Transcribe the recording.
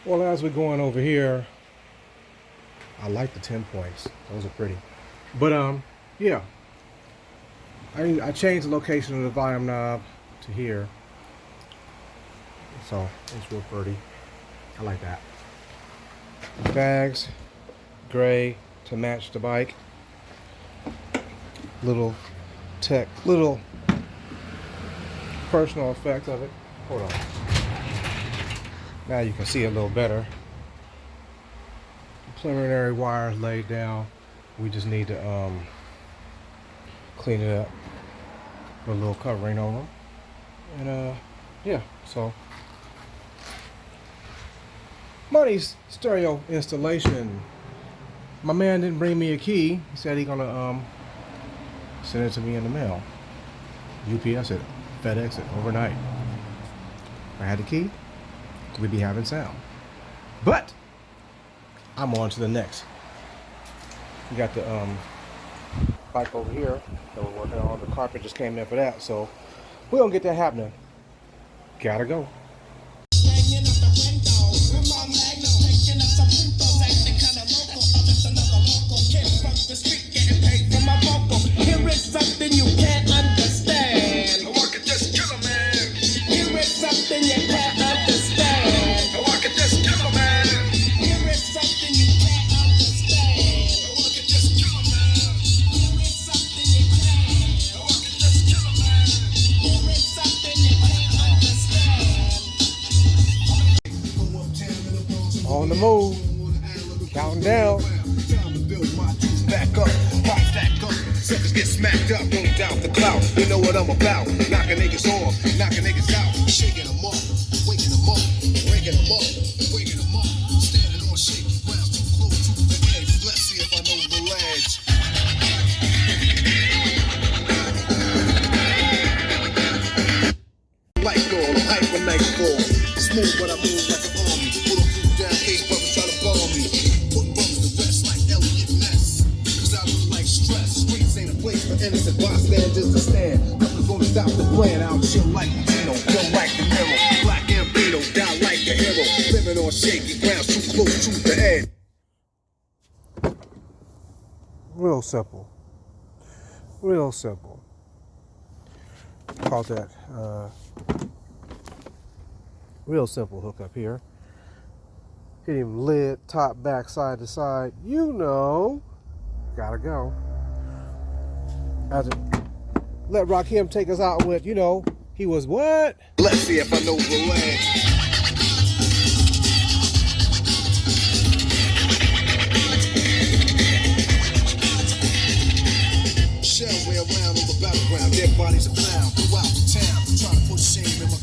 Well, as we're going over here, I like the 10 points. Those are pretty. But yeah, I changed the location of the volume knob to here, so it's real pretty. I like that. Bags, gray to match the bike. Little personal effect of it. Hold on. Now you can see a little better. Preliminary wires laid down. We just need to clean it up with a little covering on them. And yeah, so Money's stereo installation. My man didn't bring me a key. He said he's gonna send it to me in the mail. UPS it, FedEx it overnight. If I had the key, we'd be having sound. But I'm on to the next. We got the bike over here that we're working on. The carpet just came in for that, so we're gonna get that happening. Gotta go. Here is something you can't understand. Oh, I could just kill a man. Here is something you can't understand. Oh, I could just kill a man. Here is something you can't understand. Oh, I could just kill a man. Here is something you can't. Oh, I could just kill a man. Here is something you can't understand. On the move, counting down. Back up, pop stack up. Suckers get smacked up, don't doubt the clout. You know what I'm about. Knocking niggas off, knocking niggas out. Shaking them up, waking them up, waking them up, waking them up. Standing on shaky ground, too close to the edge. Let's see if I know the ledge. Light door, hype when nightfall. Smooth when I move like an army. Put a foot down, case brothers try to bomb me. Put bums to rest like Elliot Ness. Cause I look like stress. Streets ain't a place for innocent bystanders to stand. Nothing's gonna stop the plan. I'll chill like Gino, kill like the Nero. Black Ambino, die like a hero. Living on shaky ground, too close to the edge. Real simple. Real simple. Call that real simple hookup here. Hit him lid, top, back, side to side. You know, gotta go. I have to let Rakim take us out with, you know, he was what? Let's see if I know the ledge. Shell way around on the battleground, dead bodies are found throughout the town. Trying to put shame in my